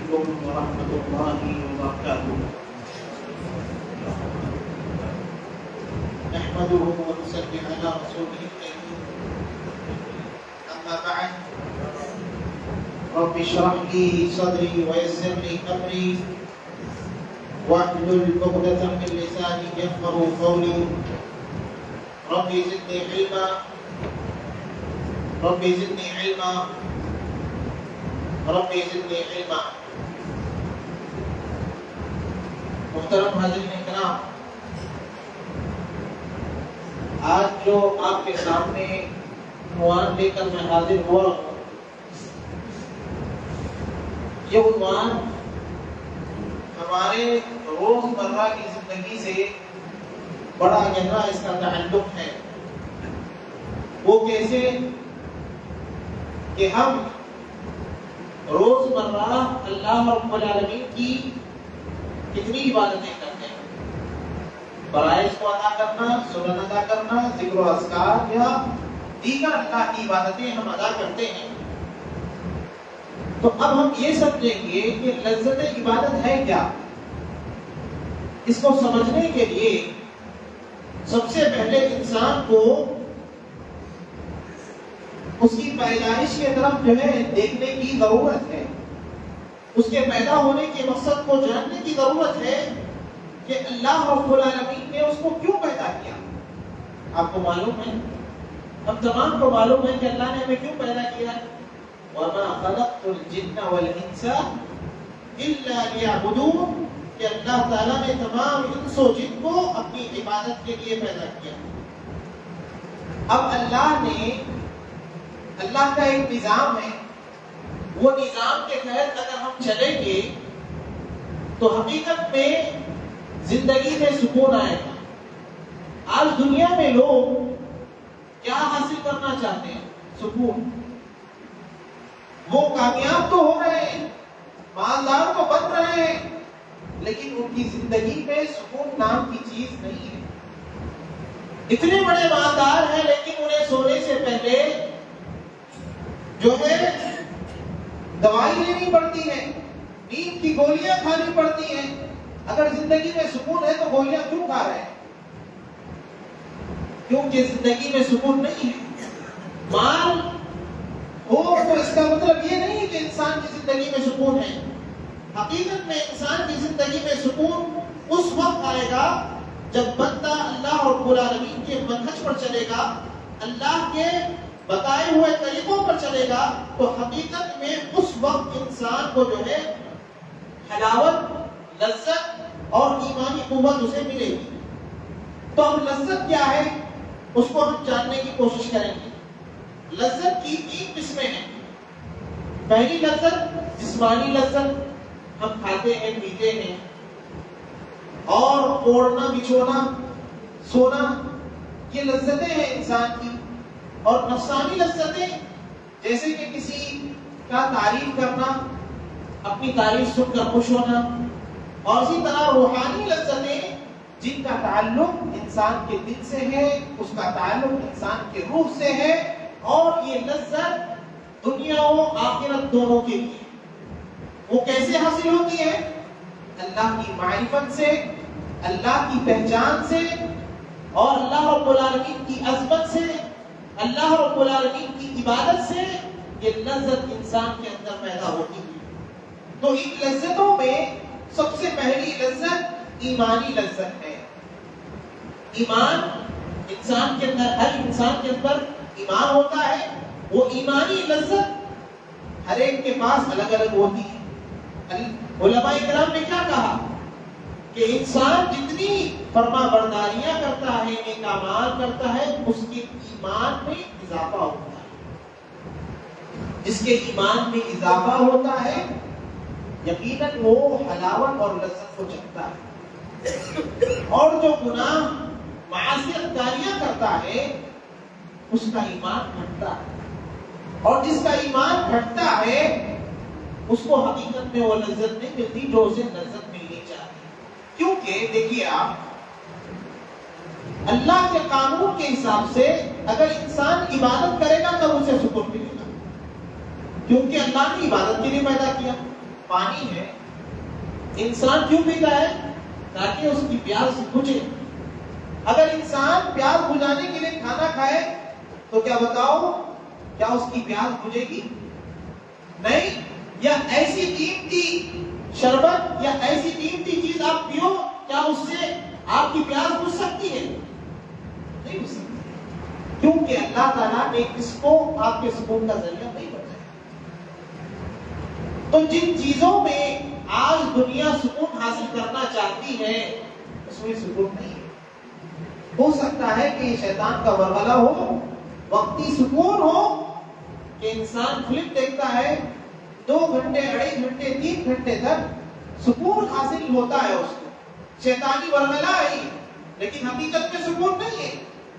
عليكم ورحمة الله وبركاته. نحمده ونصلي على رسوله الكريم. أما بعد، رب اشرح لي صدري ويسر لي أمري واحلل عقدة من لساني يفقهوا قولي. رب زدني علما رب زدني علما رب زدنی علما. محترم حاضرین کرام، آج جو آپ کے سامنے عنوان لے کر میں حاضر ہوا ہوں، یہ عنوان ہمارے روزمرہ کی زندگی سے بڑا گہرا اس کا تعلق ہے. وہ کیسے کہ ہم روزمرہ اللہ رب العالمین کی کتنی عبادتیں کرتے ہیں. فرائض کو ادا کرنا، سنن ادا کرنا، ذکر و اذکار یا دیگر اللہ کی عبادتیں ہم ادا کرتے ہیں. تو اب ہم یہ سمجھیں گے کہ لذت عبادت ہے کیا. اس کو سمجھنے کے لیے سب سے پہلے انسان کو اس کی پیدائش کے طرف جو ہے دیکھنے کی ضرورت ہے. اس کے پیدا ہونے کے مقصد کو جاننے کی ضرورت ہے کہ اللہ رب العالمین نے اس کو کیوں پیدا کیا. آپ کو معلوم ہے، ہم تمام کو معلوم ہے کہ اللہ نے ہمیں کیوں پیدا کیا. وَمَا خَلَقْتُ الْجِنَّ وَالْإِنسَ إِلَّا لِيَعْبُدُونِ، کہ اللہ تعالیٰ نے تمام انس و جن کو اپنی عبادت کے لیے پیدا کیا. اب اللہ کا ایک نظام ہے. وہ نظام کے تحت اگر ہم چلیں گے تو حقیقت میں زندگی میں سکون آئے گا. آج دنیا میں لوگ کیا حاصل کرنا چاہتے ہیں؟ سکون. وہ کامیاب تو ہو رہے ہیں، مالدار تو بن رہے ہیں، لیکن ان کی زندگی میں سکون نام کی چیز نہیں ہے. اتنے بڑے مالدار ہیں لیکن انہیں سونے سے پہلے جو ہے دوائی لینی پڑتی ہے، نیند کی گولیاں کھانی پڑتی ہیں. اگر زندگی میں سکون ہے تو گولیاں کیوں کھا رہے ہیں؟ کیونکہ زندگی میں سکون نہیں ہے. مال ہو تو اس کا مطلب یہ نہیں کہ انسان کی زندگی میں سکون ہے. حقیقت میں انسان کی زندگی میں سکون اس وقت آئے گا جب بندہ اللہ رب العالمین کے منہج پر چلے گا، اللہ کے بتائے ہوئے طریقوں پر چلے گا. تو حقیقت میں اس وقت انسان کو جو ہے حلاوت، لذت اور ایمانی قوت اسے ملے گی. تو اب لذت کیا ہے اس کو ہم جاننے کی کوشش کریں گے. لذت کی 3 قسمیں ہیں. پہلی لذت جسمانی لذت، ہم کھاتے ہیں پیتے ہیں اور اوڑھنا بچھونا سونا، یہ لذتیں ہیں انسان کی. اور نفسانی لذتیں جیسے کہ کسی کا تعریف کرنا، اپنی تعریف سن کر خوش ہونا. اور اسی طرح روحانی لذتیں جن کا تعلق انسان کے دل سے ہے، اس کا تعلق انسان کے روح سے ہے. اور یہ لذت دنیا و آخرت دونوں کے لیے. وہ کیسے حاصل ہوتی ہے؟ اللہ کی معرفت سے، اللہ کی پہچان سے، اور اللہ رب العالمین کی عظمت سے، اللہ رب العالمین کی عبادت سے یہ لذت انسان کے اندر پیدا ہوتی ہے. تو ان لذتوں میں سب سے پہلی لذت ایمانی لذت ہے. ایمان انسان کے اندر، ہر انسان کے اندر ایمان ہوتا ہے. وہ ایمانی لذت ہر ایک کے پاس الگ الگ ہوتی ہے. علماء کرام نے کیا کہا کہ انسان جتنی فرما برداریاں کرتا ہے، نیک اعمال کرتا ہے، اس کے ایمان میں اضافہ ہوتا ہے. جس کے ایمان میں اضافہ ہوتا ہے یقیناً وہ حلاوت اور لذت کو چکھتا ہے. اور جو گناہ معاصیت کاریاں کرتا ہے اس کا ایمان گھٹتا ہے. اور جس کا ایمان گھٹتا ہے اس کو حقیقت میں وہ لذت نہیں ملتی جو اسے لذت ملنی چاہیے. کیونکہ دیکھیے آپ، اللہ کے قانون کے حساب سے اگر انسان عبادت کرے گا تب اسے سکون ملے گا، کیونکہ اللہ نے عبادت کے لیے پیدا کیا. پانی ہے، انسان کیوں پیتا ہے؟ تاکہ اس کی پیاس بجھے۔ اگر انسان پیاس بجھانے کے لیے کھانا کھائے تو کیا بتاؤ، کیا اس کی پیاس بجھے گی؟ نہیں۔ یا ایسی قیمتی شربت یا ایسی قیمتی چیز آپ پیو، کیا اس سے آپ کی پیاس بجھ سکتی ہے؟ نہیں بجھ سکتی، کیونکہ اللہ تعالیٰ نے اس کو آپ کے سکون کا ذریعہ نہیں بنایا۔ تو جن چیزوں میں آج دنیا سکون حاصل کرنا چاہتی ہے اس میں سکون نہیں ہے۔ ہو سکتا ہے کہ یہ شیطان کا ورغلہ ہو، وقتی سکون ہو کہ انسان فلم دیکھتا ہے 2 گھنٹے 2.5 گھنٹے 3 گھنٹے تک سکون حاصل ہوتا ہے اس کو، شیطانی ورغلہ ہے، لیکن حقیقت میں سکون نہیں ہے۔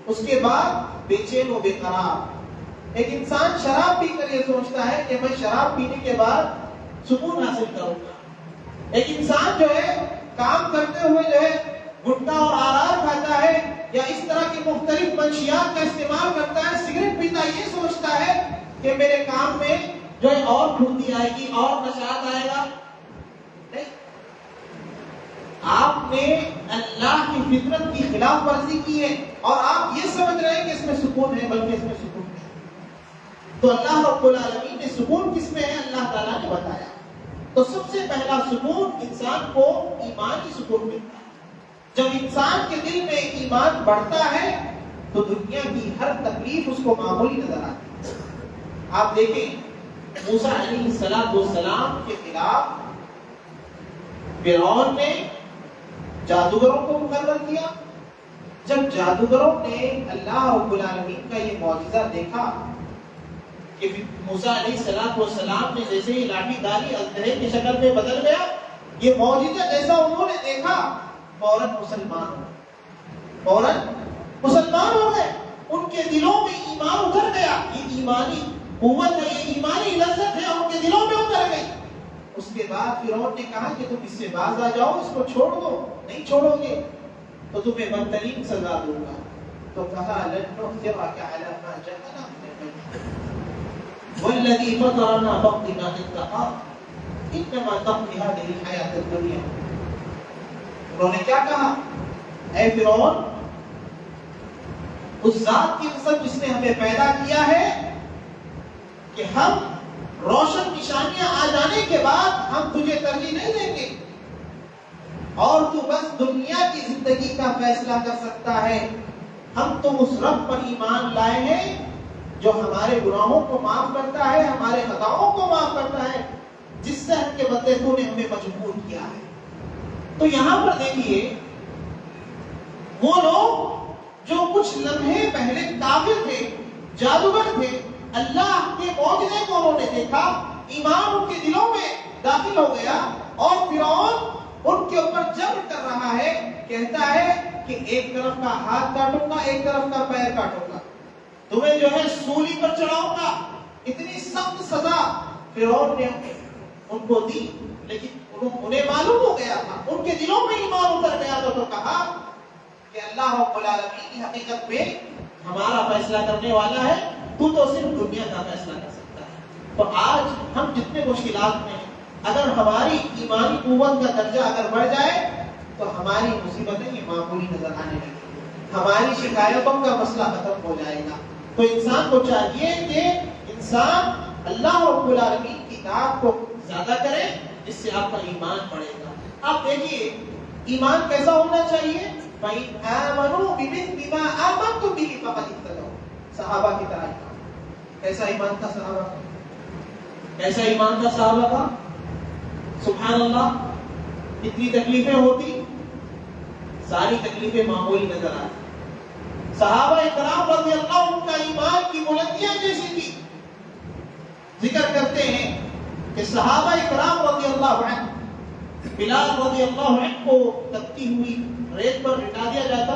اس کے بعد بے چین و بے قرار۔ ایک انسان شراب پی کر یہ سوچتا ہے کہ میں شراب پینے کے بعد سکون حاصل کروں گا۔ ایک انسان جو ہے کام کرتے ہوئے جو ہے گٹکا اور آرار کھاتا ہے یا اس طرح کی مختلف منشیات کا استعمال کرتا ہے، سگریٹ پیتا، یہ سوچتا ہے کہ میرے کام میں جو ہے اور پھرتی آئے گی اور نشاط آئے گا۔ نہیں، آپ نے اللہ کی فطرت کی خلاف ورزی کی ہے اور آپ یہ سمجھ رہے ہیں کہ اس میں سکون ہے، بلکہ اس میں سکون نہیں۔ تو اللہ رب العالمین نے سکون کس میں ہے اللہ تعالیٰ نے بتایا۔ تو سب سے پہلا سکون انسان کو ایمانی سکون ملتا ہے۔ جب انسان کے دل میں ایمان بڑھتا ہے تو دنیا کی ہر تکلیف اس کو معمولی نظر آتی ہے۔ آپ دیکھیں موسیٰ علیہ السلام کے خلاف فرعون نے جادوگروں کو مقرر کیا۔ جب جادوگروں نے اللہ رب العالمین کا یہ معجزہ دیکھا کہ موسیٰ علیہ السلام نے جیسے ہی لاٹھی ڈالی اژدہے کی شکل میں بدل گیا، یہ معجزہ جیسا انہوں نے دیکھا فوراً مسلمان ہو گئے۔ ان کے دلوں میں ایمان اتر گیا۔ یہ ایمانی قوت ہے، یہ ایمانی لذت ہے، ان کے دلوں میں اتر گئی۔ اس کے بعد فرعون نے کہا کہ تم اس سے باز آ جاؤ، اس کو چھوڑ دو، نہیں چھوڑو گے تو تمہیں بدترین سزا دوں گا۔ تو کہا لن نؤثرك على ما جاءنا من البينات والذي فطرنا فاقض ما انت انما تقضي هذه الحياة الدنيا۔ انہوں نے کیا کہا؟ اے فرعون، اس ذات کی قسم جس نے ہمیں پیدا کیا ہے کہ ہم روشن نشانیاں آ جانے کے بعد ہم تجھے ترجیح نہیں دیں گے اور تو بس دنیا کی زندگی کا فیصلہ کر سکتا ہے۔ ہم تو اس رب پر ایمان لائے ہیں جو ہمارے گناہوں کو معاف کرتا ہے، ہمارے خطاؤں کو معاف کرتا ہے، جس صحت کے بدلے تو نے ہمیں مجبور کیا ہے۔ تو یہاں پر دیکھیے وہ لوگ جو کچھ لمحے پہلے کافر تھے، جادوگر تھے، اللہ کے معجزے کو انہوں نے دیکھا، ایمان ان کے دلوں میں داخل ہو گیا اور فرعون ان کے اوپر جبر کر رہا ہے، کہتا ہے کہ ایک طرف کا ہاتھ کاٹوں گا، ایک طرف کا پیر کاٹوں گا، تمہیں جو ہے سولی پر چڑھاؤں گا۔ اتنی سخت سزا فرعون نے ان کو دی، لیکن انہیں معلوم ہو گیا تھا، ان کے دلوں میں ایمان اتر گیا تھا، تو کہا کہ اللہ رب العالمین کی حقیقت میں ہمارا فیصلہ کرنے والا ہے، تو صرف دنیا کا فیصلہ کر سکتا ہے۔ تو آج ہم جتنے مشکلات میں ہیں، اگر ہماری ایمانی قوت کا درجہ اگر بڑھ جائے تو ہماری مصیبتیں یہ معمولی نظر آنے لگیں، ہماری شکایتوں کا مسئلہ ختم ہو جائے گا۔ تو انسان کو چاہیے کہ انسان اللہ رب العالمین کی اطاعت کو زیادہ کرے، اس سے آپ کا ایمان بڑھے گا۔ آپ دیکھیے ایمان کیسا ہونا چاہیے؟ فَإِنْ آمَنُوا بِمِثْلِ مَا آمَنْتُم بِهِ فَقَدِ اهْتَدَوْا۔ صحابہ کی طرح ایمان، کیسا ایمان تھا صحابہ کا؟ کیسا ایمان تھا صحابہ کا؟ سبحان اللہ، کتنی تکلیفیں ہوتی، ساری تکلیفیں معمولی نظر آتی۔ صحابہ کرام رضی اللہ عنہ کا ایمان کی بلندیاں جیسی تھی۔ ذکر کرتے ہیں کہ صحابہ کرام رضی اللہ عنہ، بلال رضی اللہ عنہ کو تپتی ہوئی ریت پر لٹا دیا جاتا،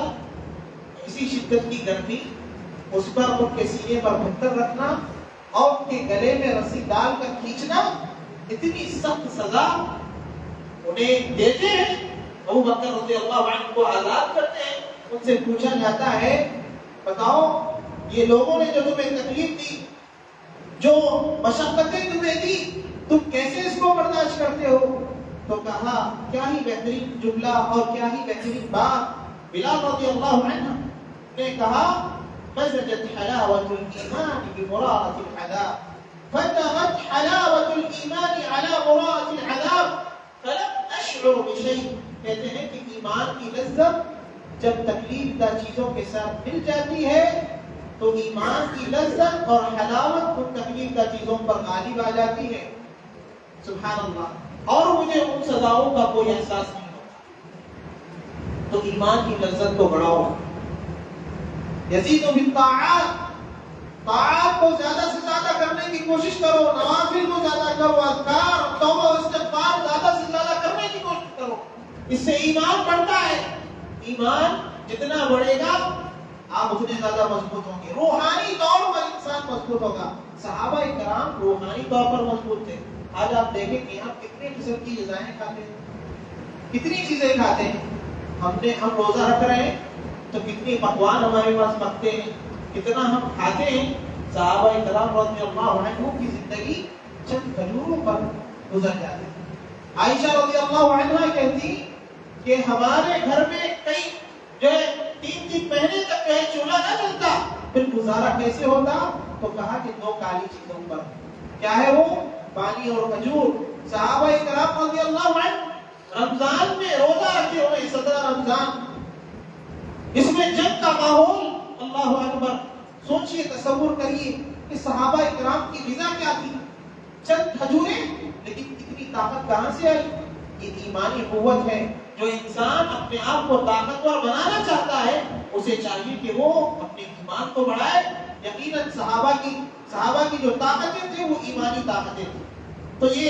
اسی شدت کی گرمی، اس پر ان کے سینے پر پتھر رکھنا اور ان کے گلے میں رسی ڈال کر کھینچنا، اتنی سخت سزا انہیں دیتے ہیں۔ ابو بکر رضی اللہ عنہ کو آزاد کرتے ہیں، ان سے پوچھا جاتا ہے بتاؤ یہ لوگوں نے جو تمہیں تکلیف دی، جو مشقتیں تمہیں دی تم کیسے اس کو برداشت کرتے ہو؟ تو کہا کیا ہی بہترین جملہ اور کیا ہی بہترین بات بلال رضی اللہ عنہ نے کہا فزجت حلاوة الإيمان بمراءة العذاب فتغت حلاوة الإيمان على مراءة العذاب فلم أشعر بشيء. کہتے ہیں کہ ایمان کی لذت جب تکلیف دہ چیزوں کے ساتھ مل جاتی ہے تو ایمان کی لذت اور حلاوت ان تکلیف دہ چیزوں پر غالب آ جاتی ہے. سبحان اللہ. اور مجھے ان سزاؤں کا کوئی احساس نہیں ہوتا. تو ایمان کی لذت کو بڑھاؤ. یزید بالطاعات، طاعات کو زیادہ سے زیادہ کرنے کی کوشش کرو، نوافل کو زیادہ کرو، اذکار توبہ و استغفار زیادہ سے زیادہ کرنے کی کوشش کرو. اس سے ایمان بڑھتا ہے. ایمان جتنا بڑھے گا آپ اتنے زیادہ مضبوط ہوں گے. روحانی طور پر انسان مضبوط ہوگا. صحابہ کرام روحانی طور پر مضبوط تھے. آج آپ دیکھیں کہ ہم کتنے قسم کی غذائیں کھاتے ہیں، کتنی چیزیں کھاتے ہیں. ہم روزہ رکھ رہے ہیں تو کتنی پکوان ہمارے پاس پکتے ہیں، کتنا ہم کھاتے ہیں. صحابہ کرام رضی اللہ عنہ کی زندگی چند کھجوروں پر گزر جاتی ہے. عائشہ رضی اللہ عنہ کہتی کہ ہمارے گھر میں کئی جو ہے 3 مہینے تک جو ہے چولہا نہ جلتا، پھر گزارا کیسے ہوتا؟ تو کہا کہ 2 کالی چیزوں پر. کیا ہے وہ؟ پانی اور کھجور. صحابہ کرام رضی اللہ عنہ رمضان میں روزہ رکھے ہوئے، 17 رمضان، اس میں جنگ کا ماحول. اللہ اکبر. سوچئے، تصور کریے کہ صحابہ کرام کی غذا کیا تھی؟ چند کھجوریں، لیکن اتنی طاقت کہاں سے آئی؟ یہ ایمانی قوت ہے. جو انسان اپنے آپ کو طاقتور بنانا چاہتا ہے اسے چاہیے کہ وہ اپنے ایمان کو بڑھائے. یقیناً صحابہ کی جو طاقتیں تھیں وہ ایمانی طاقتیں تھیں. تو یہ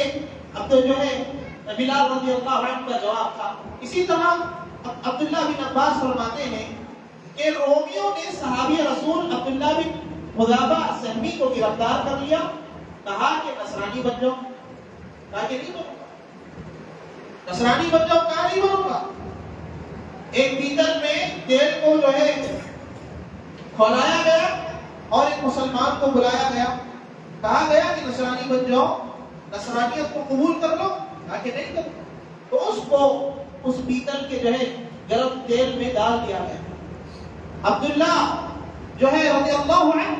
اب تو جو ہے بلال رضی اللہ عنہ کا جواب تھا. اسی طرح عبداللہ بن عباس فرماتے ہیں کہ رومیوں نے صحابی رسول عبداللہ بن حذافہ سہمی کو گرفتار کر لیا. کہا کہ نصرانی بن جاؤ. کہا کہ نہیں بنوں گا، نصرانی بن جاؤ. کہا نہیں بنوں گا. ایک پیتل میں تیل کو جو ہے کھولایا گیا اور ایک مسلمان کو بلایا گیا. کہا گیا کہ نصرانی بن جاؤ، نصرانیت کو قبول کر لو. کہا کہ نہیں کروں. تو اس کو اس پیتل کے جو ہے گرم تیل میں ڈال دیا گیا. عبداللہ جو ہے رضی اللہ عنہ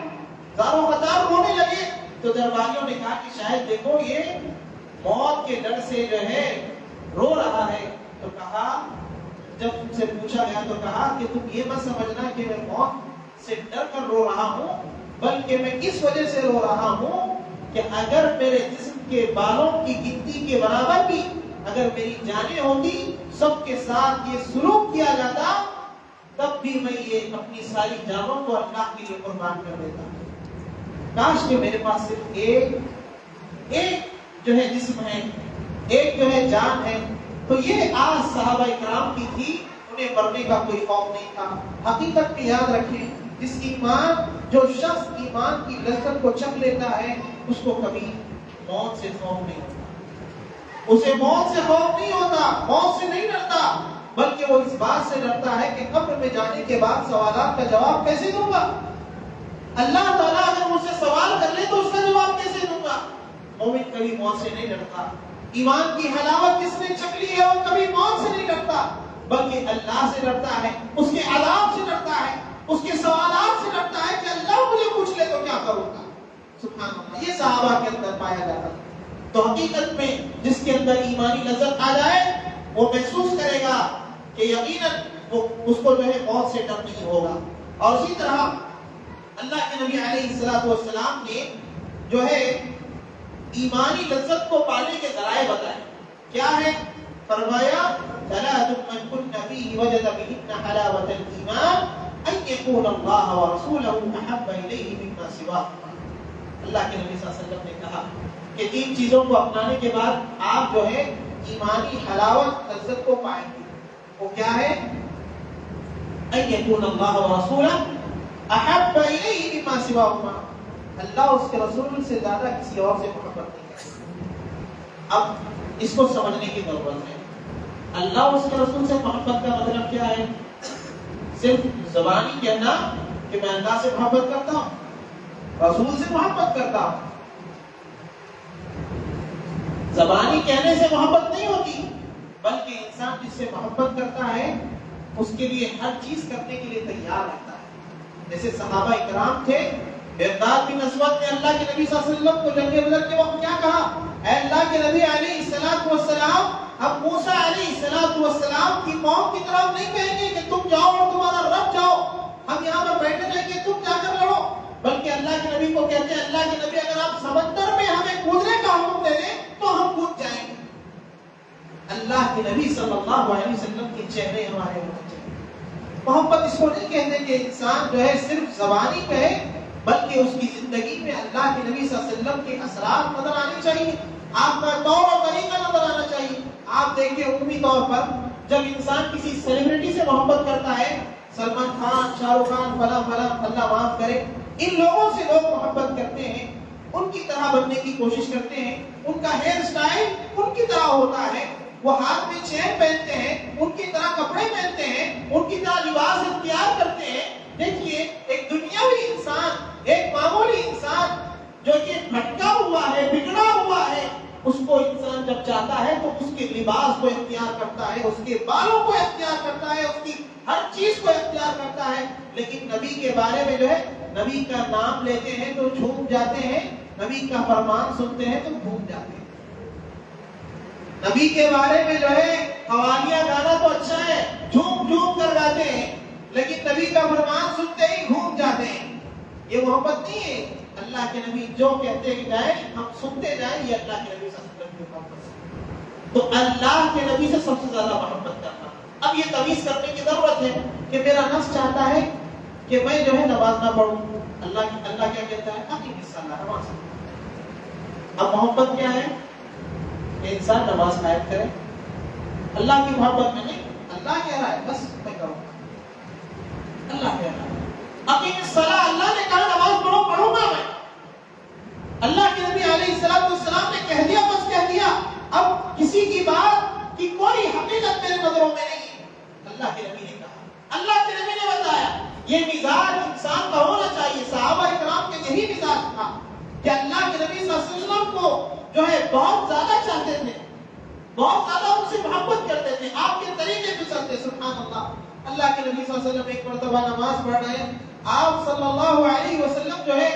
زاروں قطار رونے لگے. تو درباریوں نے کہا کہ شاید دیکھو یہ موت کے ڈر سے جو ہے رو رہا ہے. تو کہا، جب ان سے پوچھا گیا تو کہا کہ تم یہ مت سمجھنا کہ میں موت سے ڈر کر رو رہا ہوں، بلکہ میں اس وجہ سے رو رہا ہوں کہ اگر میرے جسم کے بالوں کی گنتی کے برابر بھی اگر میری جانیں ہوتی، سب کے ساتھ یہ سلوک کیا جاتا، تب بھی میں یہ اپنی ساری جانوں کو اللہ کے لیے قربان کر دیتا. کاش کہ میرے پاس صرف ایک جو ہے جسم ہے، ایک جو ہے جان ہے. تو یہ آج صحابہ کرام کی تھی. انہیں مرنے کا کوئی خوف نہیں تھا. حقیقت میں یاد رکھیں، جو شخص ایمان کی لذت کو چکھ لیتا ہے اس کو کبھی موت سے خوف نہیں ہوتا. اسے موت سے خوف نہیں ہوتا، موت سے نہیں ڈرتا، بلکہ وہ اس بات سے ڈرتا ہے کہ قبر میں جانے کے بعد سوالات کا جواب کیسے دوں گا. اللہ تعالیٰ اگر مجھ سے سوال کر لے تو اس کا جواب کیسے دوں گا. مومن کبھی موت سے نہیں ڈرتا. ایمان کی حلاوت جس نے چکھ لی ہے وہ کبھی موت سے نہیں ڈرتا، بلکہ اللہ سے ڈرتا ہے، اس کے عذاب سے ڈرتا ہے، اس کے سوالات سے ڈرتا ہے کہ اللہ مجھے پوچھ لے تو کیا کروں گا. سبحان اللہ. یہ صحابہ کے اندر پایا جاتا ہے. تو حقیقت میں جس کے اندر ایمانی لذت آ جائے وہ محسوس کرے گا کہ یقیناً وہ اس کو جو ہے موت سے ڈر نہیں ہوگا. اور اسی طرح اللہ کے نبی علیہ الصلوۃ والسلام نے جو ہے ایمانی لذت کو پانے کے ذرائع بتائے. کیا ہے؟ فرمایا ثلاث من كن فيه وجد بهن حلاوة الإيمان أن يكون الله ورسوله أحب إليه مما سواه. اللہ کے نبی صلی اللہ علیہ وسلم نے کہا کہ 3 چیزوں کو اپنانے کے بعد آپ جو ہے ایمانی حلاوت لذت کو پائیں گے. وہ کیا ہے؟ أن يكون الله ورسوله أحب إليه مما سواهما. اللہ اس کے رسول سے زیادہ کسی اور سے محبت نہیں کرتا. اب اس کو سمجھنے کی ضرورت ہے. اللہ اس کے رسول سے محبت کا مطلب کیا ہے؟ صرف زبانی کہنا کہ میں اللہ سے محبت کرتا ہوں، رسول سے محبت کرتا ہوں. زبانی کہنے سے محبت نہیں ہوتی، بلکہ انسان جس سے محبت کرتا ہے اس کے لیے ہر چیز کرنے کے لیے تیار رہتا ہے. جیسے صحابہ اکرام تھے، مقداد بن اسود نے اللہ کے نبی صلی اللہ علیہ وسلم کو جنگ بدر کے وقت کیا کہا؟ اے اللہ کے نبی علیہ الصلوۃ والسلام، ہم موسیٰ علیہ الصلوۃ والسلام کی قوم کی طرف نہیں کہیں گے کہ تم جاؤ اور تمہارا رب جاؤ، ہم یہاں پر بیٹھے رہیں گے تم جا کر لڑو، بلکہ اللہ کے نبی کو کہتے ہیں اللہ کے نبی اگر آپ سمندر میں ہمیں کودنے کا حکم دے دیں تو ہم کود جائیں گے. اللہ کے نبی صلی اللہ علیہ وسلم کے چہرے ہمارے ہونے چاہیے. محبت اس کو نہیں کہتے کہ انسان جو ہے صرف زبانی کہے، بلکہ اس کی زندگی میں اللہ کے نبی صلی اللہ علیہ وسلم کے اثرات نظر آنے چاہیے، آپ کا طور و طریقہ نظر آنا چاہیے. آپ دیکھیں عمومی طور پر جب انسان کسی سیلیبریٹی سے محبت کرتا ہے، سلمان خان، شاہ رخ خان، فلاں فلاں، اللہ معاف کرے، ان لوگوں سے لوگ محبت کرتے ہیں، ان کی طرح بننے کی کوشش کرتے ہیں، ان کا ہیئر سٹائل ان کی طرح ہوتا ہے، وہ ہاتھ میں چین پہنتے ہیں، ان کی طرح کپڑے پہنتے ہیں، ان کی طرح لباس اختیار کرتے ہیں. دیکھیے ایک دنیاوی انسان، ایک معمولی انسان جو کہ بھٹکا ہوا ہے، بگڑا ہوا ہے، اس کو انسان جب چاہتا ہے تو اس کے لباس کو اختیار کرتا ہے، اس کے بالوں کو اختیار کرتا ہے، اس کی ہر چیز کو اختیار کرتا ہے. لیکن نبی کے بارے میں جو ہے نبی کا نام لیتے ہیں تو جھوم جاتے ہیں، نبی کا فرمان سنتے ہیں تو جھوم جاتے ہیں. نبی کے بارے میں جو ہے قوالیاں گانا تو اچھا ہے، جھوم جھوم کر گاتے ہیں، لیکن نبی کا فرمان سنتے ہی گھوم جاتے ہیں. یہ محبت نہیں ہے. اللہ کے نبی جو کہتے ہیں جائیں ہم سنتے جائیں، یہ اللہ کے نبی صلی اللہ علیہ وسلم کی محبت ہے. تو اللہ کے نبی سے سب سے زیادہ محبت کرنا. اب یہ تمیز کرنے کی ضرورت ہے کہ میرا نفس چاہتا ہے کہ میں جو ہے نماز نہ پڑھوں. اللہ کیا کہتا ہے؟ اقیم الصلاۃ، نماز. اب محبت کیا ہے؟ کہ انسان نماز قائم کرے. اللہ کی محبت میں نہیں، اللہ کہہ رہا ہے بس میں کروں گا. اللہ کہہ رہا ہے اقیم الصلاۃ، اللہ نے کہا نماز پڑھو، پڑھوں گا میں. اللہ کے نبی علیہ الصلوۃ والسلام نے کہہ دیا بس کہہ دیا. اب کسی کی بات کی کوئی حقیقت میرے نظروں میں نہیں ہے. اللہ کے نبی نے کہا، اللہ کے نبی نے بتایا. یہ مزاج انسان کا ہونا چاہیے. صحابہ کرام کے یہی مزاج تھا کہ اللہ کے نبی صلی اللہ علیہ وسلم کو جو ہے بہت زیادہ چاہتے تھے، بہت زیادہ ان سے محبت کرتے تھے، آپ کے طریقے پہ چلتے. سبحان اللہ. اللہ کے نبی صلی اللہ علیہ وسلم ایک مرتبہ نماز پڑھ رہے ہیں، آپ صلی اللہ علیہ وسلم جو ہے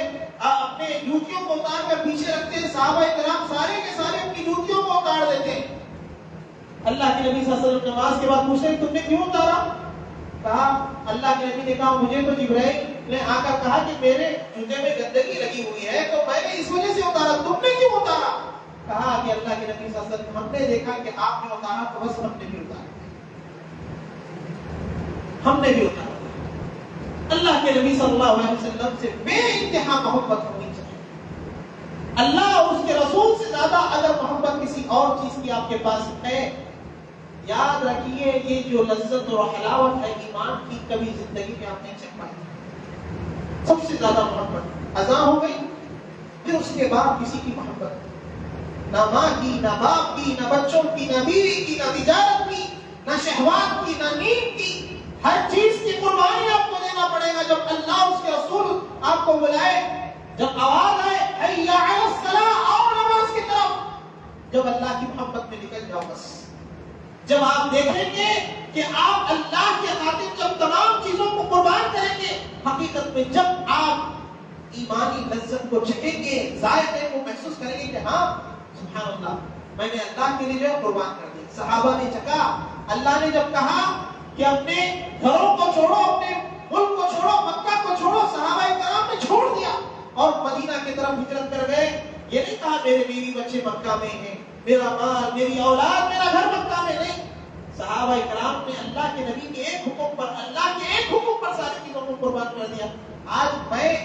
اپنے جوتیوں کو اتار کر پیچھے رکھتے ہیں، صحابہ کرام سارے کے سارے اپنی جوتیوں کو اتار دیتے ہیں. اللہ کے نبی صلی اللہ علیہ وسلم نماز کے بعد پوچھتے ہیں تم نے کیوں اتارا؟ کہا اللہ کے نبی نے کہا مجھے تو جبرائیل نے آ کر کہا کہ میرے جوتے میں گندگی لگی ہوئی ہے تو میں نے اس وجہ سے اتارا، تم نے کیوں اتارا؟ کہا کہ اللہ کے نبی صلی اللہ علیہ وسلم ہم نے دیکھا کہ آپ نے اتارا تو بس ہم نے بھی اتارا، ہم نے بھی اتارا. اللہ کے نبی صلی اللہ علیہ وسلم سے بے انتہا محبت ہونی چاہیے. اللہ اور اس کے رسول سے زیادہ اگر محبت کسی اور چیز کی آپ کے پاس ہے، یاد رکھیے یہ جو لذت اور حلاوت ہے ایمان کی کبھی زندگی میں آپ نہیں چکھ پائیں. سب سے زیادہ محبت اذان ہو گئی، پھر اس کے بعد کسی کی محبت، نہ ماں کی، نہ باپ کی، نہ بچوں کی، نہ بیوی کی، نہ تجارت کی، نہ شہوات کی، نہ نیند کی. ہر چیز کی قربانی آپ کو دینا پڑے گا. جب اللہ اس کے رسول آپ کو بلائے، جب آواز آئے حی علی الصلاۃ، آؤ نماز کی طرف، جب اللہ کی محبت میں نکل جاؤ بس. جب آپ دیکھیں گے کہ آپ اللہ کے خاطر جب تمام چیزوں کو قربان کریں گے، حقیقت میں جب آپ ایمانی لذت کو چکھیں گے، ذائقے کو محسوس کریں گے کہ ہاں سبحان اللہ میں نے اللہ کے لیے جو ہے قربان کر دیا. صحابہ نے چکھا. اللہ نے جب کہا کہ اپنے گھروں کو چھوڑو، اپنے ملک کو چھوڑو، مکہ کو چھوڑو، صحابہ کرام نے چھوڑ دیا اور مدینہ کی طرف ہجرت کر گئے. یہ نہیں کہا میرے بیوی بچے مکہ میں ہیں، میرا مال، میری اولاد، میرا گھر مکہ میں نہیں. صحابہ کرام نے اللہ کے نبی کے ایک حکم پر، اللہ کے ایک حکم پر ساری چیزوں کو قربان کر دیا. آج میں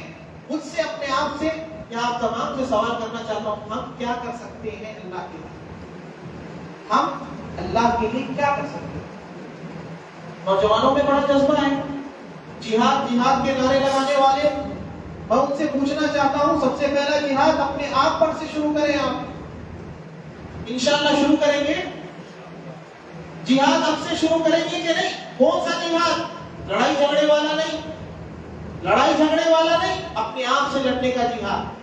خود سے اپنے آپ سے یا آپ تمام سے سوال کرنا چاہتا ہوں، ہم کیا کر سکتے ہیں اللہ کے لیے؟ ہم اللہ کے لیے کیا کر سکتے ہیں؟ نوجوانوں میں بڑا جذبہ ہے، جہاد جہاد کے نعرے لگانے والے، میں ان سے پوچھنا چاہتا ہوں سب سے پہلا جہاد اپنے آپ پر سے شروع کریں. آپ انشاءاللہ شروع کریں گے جہاد اب سے شروع کریں گے کہ نہیں؟ کون سا جہاد؟ لڑائی جھگڑے والا نہیں، لڑائی جھگڑے والا نہیں، اپنے آپ سے لڑنے کا جہاد،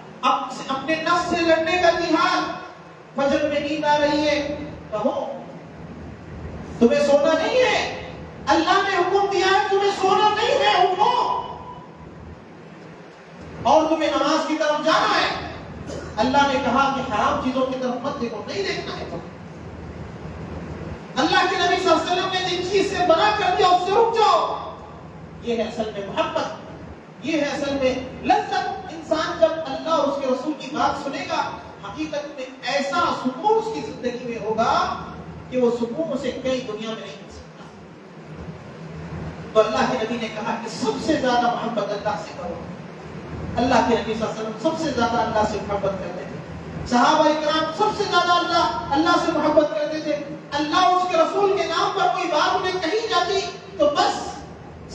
اپنے نفس سے لڑنے کا جہاد. فجر میں نیند آ رہی ہے، کہو تمہیں سونا نہیں ہے، اللہ نے حکم دیا ہے تمہیں سونا نہیں ہے، اٹھو اور تمہیں نماز کی طرف جانا ہے۔ اللہ نے کہا کہ حرام چیزوں کی طرف مت دیکھو، نہیں دیکھنا ہے تمہیں۔ اللہ کے نبی صلی اللہ علیہ وسلم نے جن چیز سے منع کر دیا اس سے رک جاؤ۔ یہ ہے اصل میں محبت، یہ ہے اصل میں لذت۔ انسان جب اللہ اور اس کے رسول کی بات سنے گا، حقیقت میں ایسا سکون اس کی زندگی میں ہوگا کہ وہ سکون اسے کئی دنیا میں نہیں مل سکتا۔ تو اللہ کے نبی نے کہا کہ سب سے زیادہ محبت اللہ سے کرو۔ اللہ کے نبی صلی اللہ علیہ وسلم سب سے زیادہ اللہ سے محبت کرتے تھے، صحابہ کرام سب سے زیادہ اللہ سے محبت کرتے تھے۔ اللہ اور اس کے رسول کے نام پر کوئی بات انہیں کہی جاتی تو بس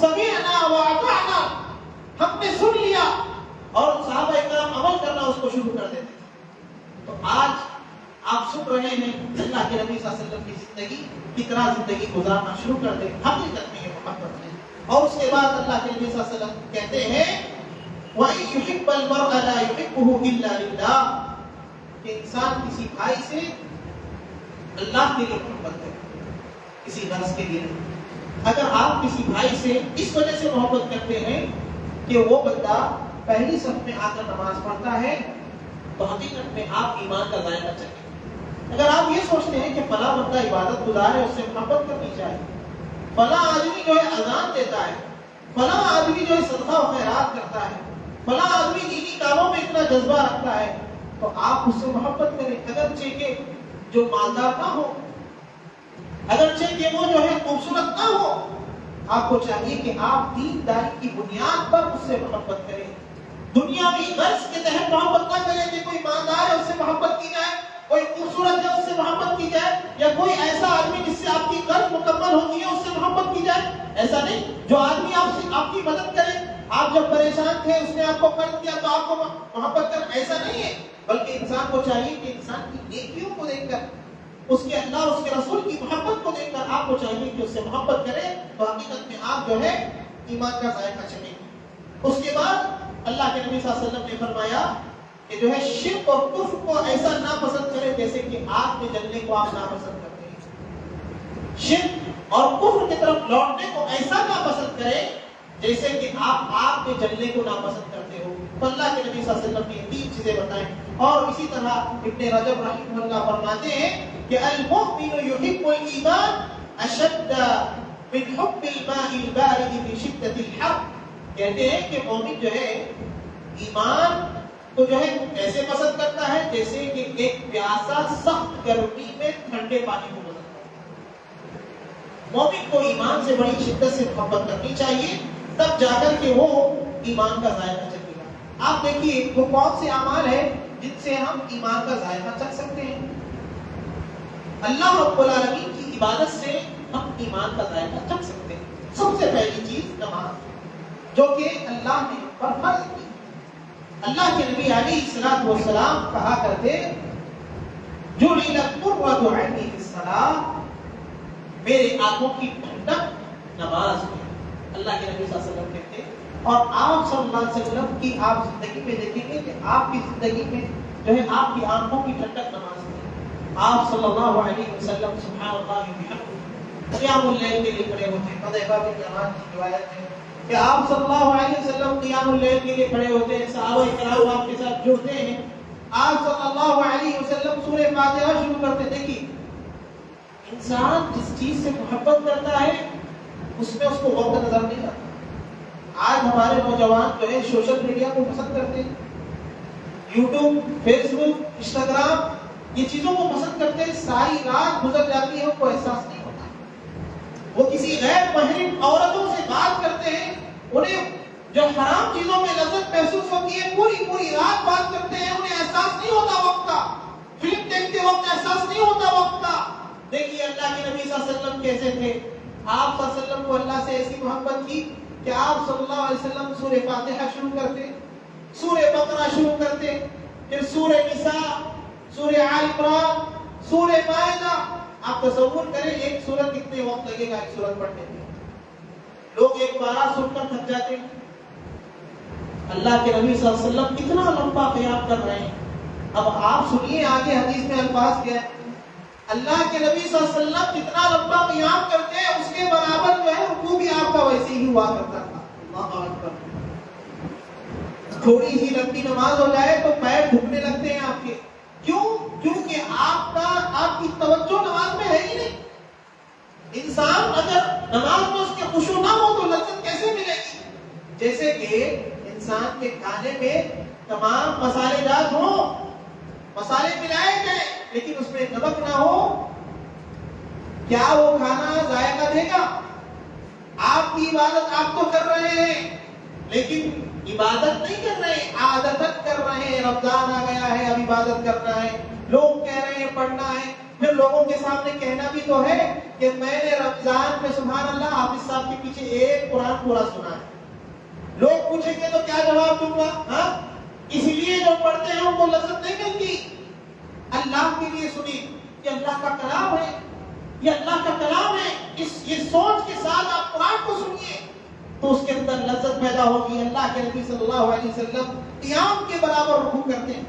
سمعنا واطعنا، ہم نے سن لیا، اور صحابہ کرام عمل کرنا اس کو شروع کر دیتے تھے۔ تو آج آپ سن رہے ہیں اللہ کے نبی صلی اللہ علیہ وسلم کی زندگی، کتنا زندگی گزارنا شروع کر دیں، حقیقت میں یہ محبت ہے۔ اور اس کے بعد اللہ کے نبی صلی اللہ علیہ وسلم کہتے ہیں وَإِن يُحِبَّ الْمَرْءَ لَا يُحِبُّهُ إِلَّا لِلَّهِ، کہ انسان کسی بھائی سے اللہ کے لیے محبت کرے، کسی غرض کے لیے نہیں۔ اگر آپ کسی بھائی سے اس وجہ سے محبت کرتے ہیں کہ وہ بندہ پہلی صف میں آ کر نماز پڑھتا ہے، تو حقیقت میں آپ ایمان کا ذائقہ چکھیں۔ اگر آپ یہ سوچتے ہیں کہ فلاں بندہ عبادت گزار ہے، اس سے محبت کرنی چاہیے، فلاں آدمی جو ہے اذان دیتا ہے، فلاں آدمی جو ہے صدقہ و خیرات کرتا ہے، فلاں آدمی دینی کاموں میں اتنا جذبہ رکھتا ہے، تو آپ اس سے محبت کریں، اگرچہ کہ جو مالدار نہ ہو، اگرچہ کہ وہ جو ہے خوبصورت نہ ہو، آپ کو چاہیے کہ آپ دینداری کی بنیاد پر اس سے محبت کریں۔ دنیاوی غرض کے تحت محبت نہ کریں کہ کوئی مالدار ہے اس سے محبت کی جائے، کوئی خوبصورت ہے اس سے محبت کی جائے، یا کوئی ایسا آدمی جس سے آپ کی غرض مکمل ہوتی ہے اس سے محبت کی جائے۔ ایسا نہیں، جو آدمی آپ کی مدد کرے، آپ جب پریشان تھے اس نے آپ کو قرض دیا تو آپ کو محبت کرنا، ایسا نہیں ہے۔ بلکہ انسان کو چاہیے کہ انسان کی نیکیوں کو دیکھ کر، اس کے اللہ اور اس کے رسول کی محبت کو دیکھ کر آپ کو چاہیے کہ اس سے محبت کرے، تو حقیقت میں آپ جو ہے ایمان کا ذائقہ چکھیں گے۔ اس کے بعد اللہ کے نبی صلی اللہ علیہ وسلم نے فرمایا کہ جو ہے شرک اور کفر کو ایسا ناپسند کرے جیسے کہ آگ میں جلنے کو آپ ناپسند کرتے ہیں۔ شرک اور کفر کی طرف لوٹنے کو ایسا ناپسند کرے جیسے کہ آپ آگ میں جلنے کو ناپسند کرتے ہو۔ تو اللہ کے نبی صلی اللہ علیہ وسلم نے تین چیزیں بتائیں، اور اسی طرح ابن رجب رحمہ اللہ فرماتے ہیں کہ المؤمن يحب الایمان اشد من حب الماء البارد في شدة الحر، کہتے ہیں کہ مومن جو ہے ایمان کو جو ہے ایسے پسند کرتا ہے جیسے کہ ایک پیاسا سخت گرمی میں ٹھنڈے پانی کو پسند کرتا ہے۔ مومن کو ایمان سے بڑی شدت سے محبت کرنی چاہیے، تب جا کر کے وہ ایمان کا ذائقہ چکھے گا۔ آپ دیکھیے وہ کون سے اعمال ہیں جن سے ہم ایمان کا ذائقہ چکھ سکتے ہیں؟ اللہ رب العالمین کی عبادت سے ہم ایمان کا ذائقہ چکھ سکتے ہیں۔ سب سے پہلی چیز نماز، جو کہ اللہ نے پر فرض کی۔ اللہ کے نبی علیہ الصلوۃ والسلام کہا کرتے جعلت قرۃ عینی فی الصلاۃ، میرے آنکھوں کی ٹھنڈک نماز میں۔ اللہ کے نبی صلی اللہ علیہ وسلم کہتے ہیں، اور آپ صلی اللہ علیہ وسلم کی آپ زندگی میں دیکھیں گے کہ آپ کی زندگی میں جو ہے آپ کی آنکھوں کی ٹھنڈک نماز میں۔ آپ صلی اللہ علیہ وسلم سبحان اللہ وبحمدہ قیام اللیل کے لیے کھڑے ہوتے ہیں۔ حذیفہ بن یمان کی روایت ہے کہ آپ صلی اللہ علیہ وسلم قیام اللیل کے لیے کھڑے ہوتے ہیں، صحابہ کرام آپ کے ساتھ جڑتے ہیں، آپ صلی اللہ علیہ وسلم سورہ فاتحہ شروع کرتے۔ دیکھیے انسان جس چیز سے محبت کرتا ہے اس میں اس کو وقت نظر نہیں آتا۔ آج ہمارے نوجوان جو ہے سوشل میڈیا کو پسند کرتے ہیں، یوٹیوب، فیس بک، انسٹاگرام، یہ چیزوں کو پسند کرتے ہیں، ساری رات گزر جاتی ہے ان کو احساس نہیں ہوتا۔ وہ کسی غیر محرم عورتوں سے بات کرتے ہیں، انہیں جو حرام چیزوں میں لذت محسوس ہوتی ہے، پوری رات بات کرتے ہیں، انہیں احساس نہیں ہوتا وقت کا، فلم دیکھتے وقت احساس نہیں ہوتا وقت کا۔ دیکھیے اللہ کے نبی صلی اللہ علیہ وسلم کیسے تھے۔ آپ صلی اللہ علیہ وسلم کو اللہ سے ایسی محبت کی کہ آپ صلی اللہ علیہ وسلم سورہ فاتحہ شروع کرتے، سورہ بقرہ شروع کرتے، پھر سورہ نساء، سورہ آل عمران، سورہ مائدہ۔ آپ تصور کریں ایک سورت کتنے وقت لگے گا ایک سورت پڑھنے میں؟ لوگ ایک بارہ سن کر تھک جاتے ہیں۔ اللہ کے نبی صلی اللہ علیہ وسلم کتنا لمبا قیام کر رہے ہیں، اب آپ سنیے آگے حدیث میں الفاظ کیا ہے. اللہ کے نبی صلی اللہ علیہ وسلم جتنا لمبا قیام کرتے ہیں اس کے برابر جو ہے رکوع بھی آپ کا ویسے ہی ہوا کرتا تھا. اللہ اکبر. تھوڑی سی لمبی نماز ہو جائے تو پیر جھکنے لگتے ہیں آپ کے. کیوں؟ کیونکہ آپ کی توجہ نماز میں ہے ہی نہیں. انسان اگر نماز میں اس کے خشوع نہ ہو تو لذت کیسے ملے گی؟ جیسے کہ انسان کے کھانے میں تمام مسالے جات ہوں، مسالے ملائے جائیں لیکن اس میں نمک نہ ہو، کیا وہ کھانا ذائقہ دے گا؟ آپ کی عبادت آپ تو کر رہے ہیں لیکن عبادت نہیں کر رہے، عادت کر رہے ہیں. رمضان آ گیا ہے، اب عبادت کرنا ہے، لوگ کہہ رہے ہیں پڑھنا ہے، پھر لوگوں کے سامنے کہنا بھی تو ہے کہ میں نے رمضان میں سبحان اللہ حافظ صاحب کے پیچھے ایک قرآن پورا سنا ہے. لوگ پوچھیں گے تو کیا جواب دوں گا؟ ہاں، اس لیے جو پڑھتے ہیں ان کو لذت نہیں ملتی. اللہ کے لیے سنی، یہ اللہ کا کلام ہے، یہ اللہ کا کلام ہے. یہ سوچ کے ساتھ آپ قرآن کو سنیے تو اس کے اندر لذت پیدا ہوگی. اللہ کے نبی صلی اللہ علیہ وسلم قیام کے برابر رکوع کرتے ہیں.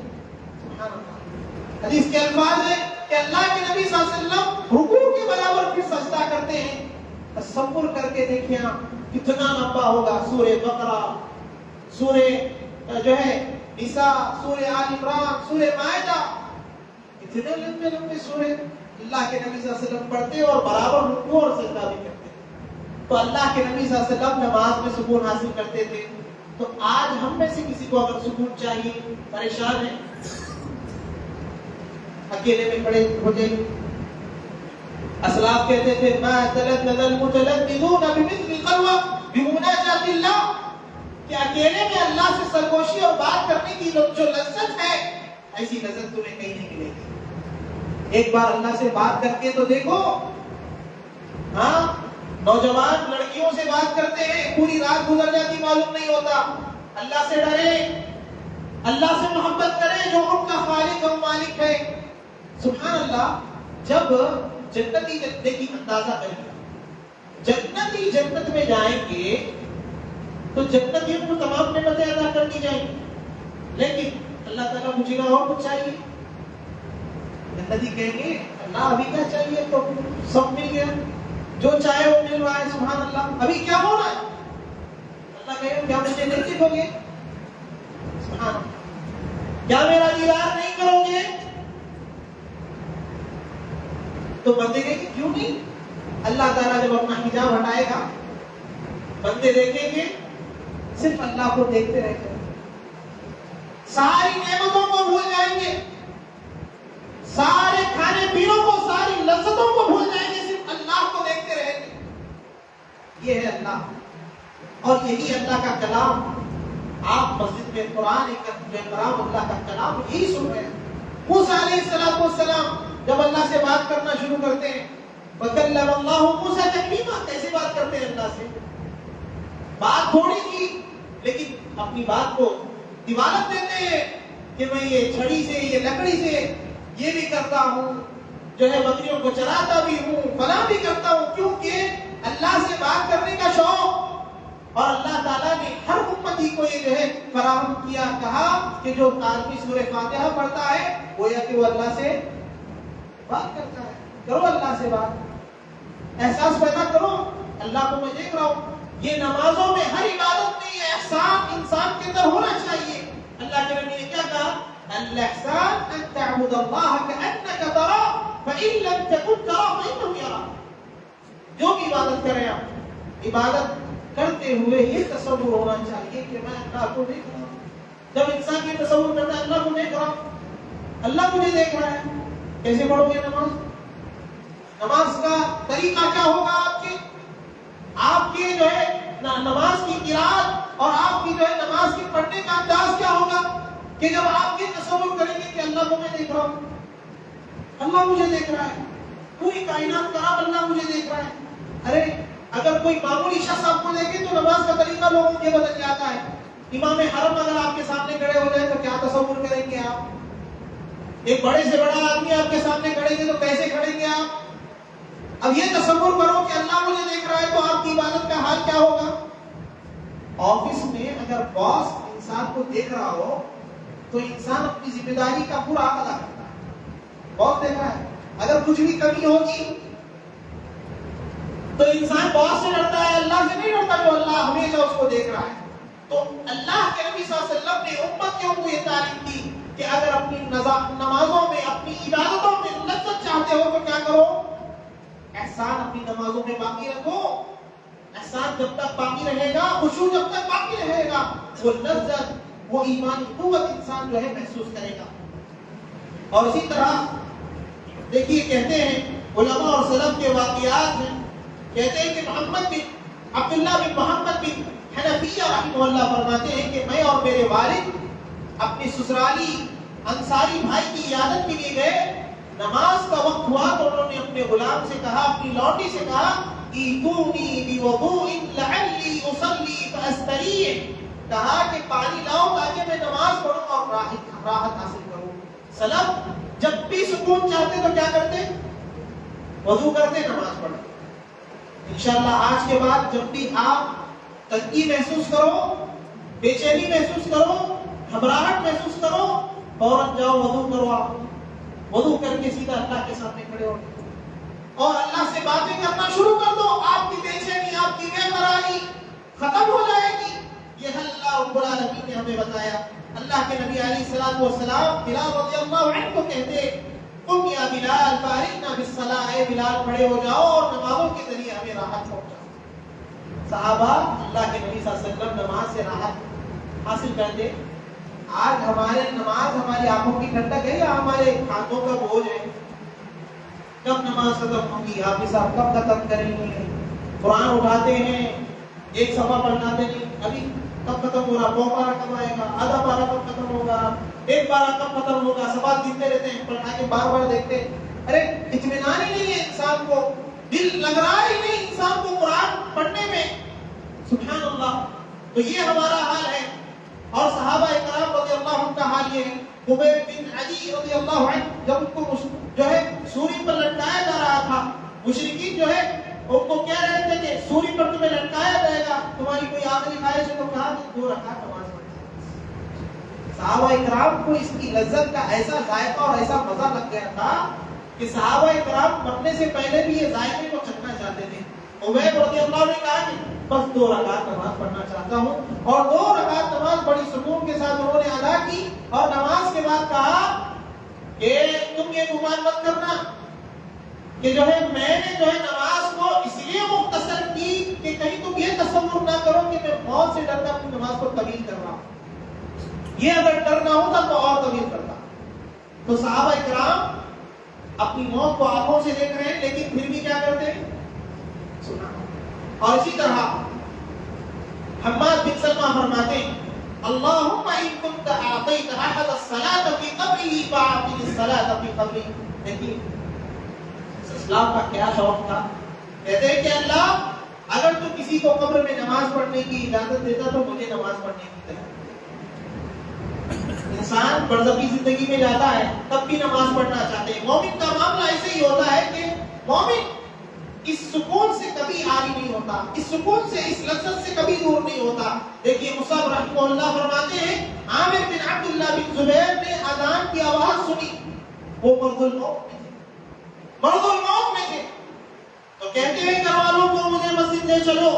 سبحان اللہ. حدیث کے الفاظ ہے کہ اللہ کے نبی صلی اللہ علیہ وسلم رکوع کے برابر پھر سجدہ کرتے ہیں. تصور کر کے دیکھیں آپ کتنا لمبا ہوگا. سورہ بقرہ، سورہ جو ہے نساء، سورہ آل عمران، سورہ مائدہ، اتنے لمبے لمبے سورے اللہ کے نبی صلی اللہ علیہ وسلم پڑھتے اور برابر رکوع اور سجدہ بھی کرتے. تو اللہ کے نبی صلی اللہ علیہ وسلم نماز میں سکون حاصل کرتے تھے. تو آج ہم میں سے کسی کو اگر سکون چاہیے، پریشان ہے، اکیلے میں کھڑے ہو جائیے. اسلاف کہتے تھے ما تلذذ المتلذذون بمثل الخلوة بمناجاة اللہ، کہ اکیلے میں اللہ سے سرگوشی اور بات کرنے کی جو لذت ہے ایسی لذت تمہیں کہیں نہیں ملے گی. ایک بار اللہ سے بات کر کے تو دیکھو. ہاں، نوجوان لڑکیوں سے بات کرتے ہیں، پوری رات گزر جاتی معلوم نہیں ہوتا. اللہ سے ڈرے، اللہ سے محبت کریں جو ان کا خالق اور مالک ہے. سبحان اللہ. جب جنتی دیکھی اندازہ کریے، جنتی جنت میں جائیں گے تو جنتیوں کو تمام نعمتیں ادا کر دی جائیں گی، لیکن اللہ تعالیٰ مجھے نہ اور کچھ چاہیے. جنتی کہیں گے اللہ ابھی کیا چاہیے، تو سب مل گیا، جو چاہے وہ مل رہا ہے. سبحان اللہ. ابھی کیا ہو رہا ہے؟ اللہ کہے کیا مجھے نہیں دیکھو گے؟ سبحان اللہ. کیا میرا دیدار نہیں کرو گے؟ تو بندے کہیں کیوں نہیں؟ اللہ تعالیٰ جب اپنا حجاب ہٹائے گا بندے دیکھیں گے صرف اللہ کو دیکھتے رہ جائیں گے، ساری نعمتوں کو بھول جائیں گے، سارے کھانے پینوں کو، ساری لذتوں کو بھول جائیں گے، صرف اللہ کو دیکھتے رہیں گے. یہ ہے اللہ، اور یہی اللہ کا کلام. آپ مسجد میں قرآن کرام اللہ کا کلام یہی سن رہے ہیں. موسیٰ علیہ السلام جب اللہ سے بات کرنا شروع کرتے ہیں، وَكَلَّمَ اللَّهُ مُوسَىٰ تَكْلِيمًا، کیسے بات کرتے ہیں اللہ سے؟ بات تھوڑی کی لیکن اپنی بات کو دیوانت دیتے ہیں کہ میں یہ چھڑی سے، یہ لکڑی سے یہ بھی کرتا ہوں، جو ہے بکریوں کو چراتا بھی ہوں، فلاں بھی کرتا ہوں. کیونکہ اللہ سے بات کرنے کا شوق، اور اللہ تعالیٰ نے ہر امتی کو یہ جو ہے فراہم کیا. کہا کہ جو آدمی سورہ فاتحہ پڑھتا ہے گویا کہ وہ اللہ سے بات کرتا ہے. کرو اللہ سے بات، احساس پیدا کرو اللہ کو میں دیکھ رہا ہوں. یہ نمازوں میں ہر عبادت میں یہ احسان انسان کے اندر ہونا چاہیے. اللہ کے نبی نے کیا کہا؟ الاحسان ان تعبد اللہ کانک تراہ فان لم تکن تراہ فانہ یراک. جو بھی عبادت کریں آپ، عبادت کرتے ہوئے یہ تصور ہونا چاہیے کہ میں اللہ کو دیکھ رہا ہوں. جب انسان یہ تصور کرتا ہے اللہ کو دیکھ رہا ہوں، اللہ مجھے دیکھ رہا ہے، کیسے پڑھو گے نماز؟ نماز کا طریقہ کیا ہوگا آپ کے جو ہے نماز کی قرات اور آپ کی جو ہے نماز کے پڑھنے کا انداز کیا ہوگا کہ جب آپ یہ تصور کریں گے کہ اللہ کو میں دیکھ رہا ہوں، اللہ مجھے دیکھ رہا ہے، پوری کائنات کا اللہ مجھے دیکھ رہا ہے. ارے اگر کوئی معمولی شخص آپ کو دیکھے تو نماز کا طریقہ لوگوں کے بدل جاتا ہے. امام حرم اگر آپ کے سامنے کھڑے ہو جائے تو کیا تصور کریں گے آپ؟ ایک بڑے سے بڑا آدمی آپ کے سامنے کھڑے گے تو کیسے کھڑیں گے آپ؟ اب یہ تصور کرو کہ اللہ مجھے دیکھ رہا ہے تو آپ کی عبادت کا حال کیا ہوگا؟ آفس میں اگر باس انسان کو دیکھ رہا ہو تو انسان اپنی ذمہ داری کا پورا ادا کرتا ہے. بہت دیکھا ہے اگر کچھ بھی کمی ہوگی تو انسان بہت سے ڈرتا ہے, اللہ سے نہیں ڈرتا جو اللہ ہمیشہ اس کو دیکھ رہا ہے. تو اللہ کے نبی صلی اللہ علیہ وسلم نے امتیوں کو یہ تعلیم دی کہ اگر اپنی نمازوں میں, اپنی عبادتوں میں لذت چاہتے ہو تو کیا کرو, احسان اپنی نمازوں میں باقی رکھو. احسان جب تک باقی رہے گا, خشوع جب تک باقی رہے گا, وہ لذت, وہ ایمانی قوت انسان جو ہے محسوس کرے گا. اور اسی طرح دیکھیے کہتے ہیں علماء اور سلف کے واقعات ہیں, کہتے ہیں کہ محمد بن عبداللہ بن محمد بن حنفیہ رحمہ اللہ فرماتے ہیں کہ میں اور میرے والد اپنی سسرالی انصاری بھائی کی عیادت کے لیے گئے. نماز کا وقت ہوا تو انہوں نے اپنے غلام سے کہا, اپنی لونڈی سے کہا, ایتونی بوضوء لعلی اصلی فاستریح, کہا کہ پانی لاؤ تاکہ میں نماز پڑھوں اور راحت حاصل کروں. سلف جب بھی سکون چاہتے تو کیا کرتے, وضو کرتے, نماز پڑھتے. انشاءاللہ آج کے بعد جب بھی آپ تنگی محسوس کرو, بے چینی محسوس کرو, گھبراہٹ محسوس کرو, فوراً جاؤ وضو کرو. آپ وضو کر کے سیدھا اللہ کے سامنے کھڑے ہو اور اللہ سے باتیں کرنا شروع کر دو. آپ کی بے چینی, آپ کی بے قراری ختم ہو جائے گی. یہ اللہ رب العالمین نے ہمیں بتایا. اللہ کے نبی علیہ الصلوۃ والسلام بلال رضی اللہ عنہ کو کہتے, تم یا بلال فارغنا بالصلاۃ, اے بلال کھڑے ہو جاؤ اور نمازوں کے ذریعے ہمیں راحت پہنچاؤ. صحابہ اللہ کے نبی صلی اللہ علیہ وسلم نماز سے راحت حاصل کرتے. آج ہمارے نماز ہماری آنکھوں کی ٹھنڈک ہے یا ہمارے ہاتھوں کا بوجھ ہے؟ کب نماز ختم ہوگی, حافظ صاحب کب ختم کریں گے, قرآن اٹھاتے ہیں ایک صفحہ پڑھاتے نہیں, ابھی کب ختم ہو رہا, 2 پارہ کب آئے گا, آدھا پارہ کب ختم ہوگا, 1 پارہ کب ختم ہوگا, سوال گنتے رہتے ہیں, پڑھا کے بار بار دیکھتے. ارے اطمینان ہی نہیں ہے انسان کو, دل لگ رہا ہی نہیں انسان کو قرآن پڑھنے میں. سبحان اللہ. تو یہ ہمارا حال ہے. اور صحابہ کرام رضی اللہ عنہ کا حال یہ ہے. خبیب بن عدی رضی اللہ عنہ جب ان کو جو ہے سوری پر لٹکایا جا رہا تھا, مشرکین جو ہے ان کو کہہ رہے تھے کہ سوری پر تمہیں لٹکایا جائے گا, تمہاری کوئی آخری خواہش ہے, تو کہا کہ 2 رکعت نماز پڑھیں. صحابہ کرام کو اس کی لذت کا ایسا ذائقہ اور ایسا مزہ لگ گیا تھا کہ صحابہ کرام مرنے سے پہلے بھی یہ ذائقے کو چکھنا چاہتے تھے. خبیب رضی اللہ عنہ نے کہا کہ بس 2 رکعت نماز پڑھنا چاہتا ہوں, اور 2 رکعت نماز بڑی سکون کے ساتھ انہوں نے ادا کی. اور نماز کے بعد کہا کہ تم یہ گمان مت کرنا کہ جو ہے میں نے جو ہے نماز کو اس لیے مختصر کی کہ کہیں تم یہ تصور نہ کرو کہ میں موت سے ڈرتا اپنی نماز کو طویل کر رہا ہوں. یہ اگر ڈر نہ ہوتا تو اور طویل کرتا. تو صحابہ کرام اپنی موت کو آنکھوں سے دیکھ رہے ہیں لیکن پھر بھی کیا کرتے ہیں, سنا. اور اسی طرح حماد بن سلمہ فرماتے ہیں, اللہم ان کنت اعطیت احد الصلاۃ فی قبرہ فاعطنی الصلاۃ فی قبری. دیکھیے اسلام کا کیا شوق تھا. کہتے ہیں کہ اللہ اگر تو کسی کو قبر میں نماز پڑھنے کی اجازت دیتا تو مجھے نماز پڑھنے کی اجازت. انسان برزخی زندگی میں جاتا ہے تب بھی نماز پڑھنا چاہتے ہیں. مومن کا معاملہ ایسے ہی ہوتا ہے کہ مومن اس سکون سے کبھی عاری نہیں ہوتا, اس سکون سے, اس لذت سے کبھی دور نہیں ہوتا. دیکھیے مصعب رحمہ اللہ فرماتے ہیں عامر بن عبداللہ بن زبیر نے اذان کی آواز سنی, وہ مرض الموت میں تھے. تو کہتے ہیں گھر والوں کو مجھے مسجد لے چلو.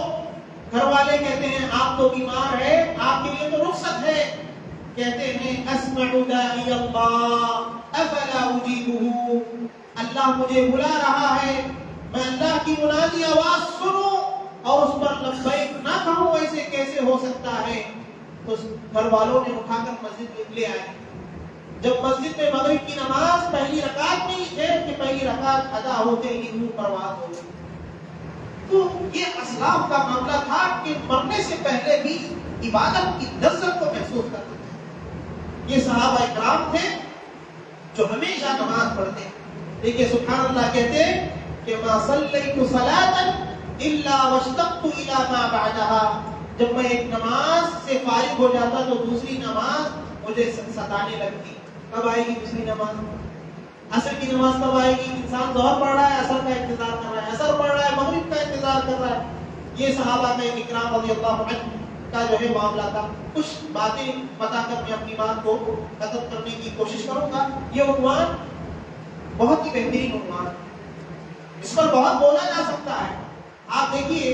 گھر والے کہتے ہیں آپ تو بیمار ہے, آپ کے لیے تو رخصت ہے. کہتے ہیں اسمع داعی اللہ افلا اجیبہ, اللہ مجھے بلا رہا ہے, میں اللہ کی منادی آواز سنوں اور اس پر لبیک نہ کہوں, ایسے کیسے ہو سکتا ہے. تو گھر والوں نے اٹھا کر مسجد میں لے آئے. جب مسجد میں مغرب کی نماز پہلی رکعت میں ہی تھے کہ پہلی رکعت ادا ہوتے ہی نور پرواز ہو گئی. تو یہ اسلاف کا معاملہ تھا کہ مرنے سے پہلے بھی عبادت کی لذت کو محسوس کرتے تھے. یہ صحابہ اکرام تھے جو ہمیشہ نماز پڑھتے. دیکھیے سبحان اللہ کہتے ہیں کہ ما صلیت صلاۃ الا واشتقت الى ما بعدها, جب میں ایک نماز سے فارغ ہو جاتا تو دوسری نماز مجھے ستانے لگتی. کب آئے گی دوسری نماز؟ عصر کی نماز کب آئے گی؟ انسان ظہر پڑھ رہا ہے, عصر کا انتظار کر رہا ہے, عصر پڑھ رہا ہے, مغرب کا انتظار کر رہا ہے. یہ صحابہ میں اکرام رضی اللہ عنہ کا جو ہے معاملہ تھا. کچھ باتیں بتا کر میں اپنی بات کو ختم کرنے کی کوشش کروں گا. یہ عنوان بہت ہی بہترین عنوان، اس پر بہت بولا جا سکتا ہے. آپ دیکھیے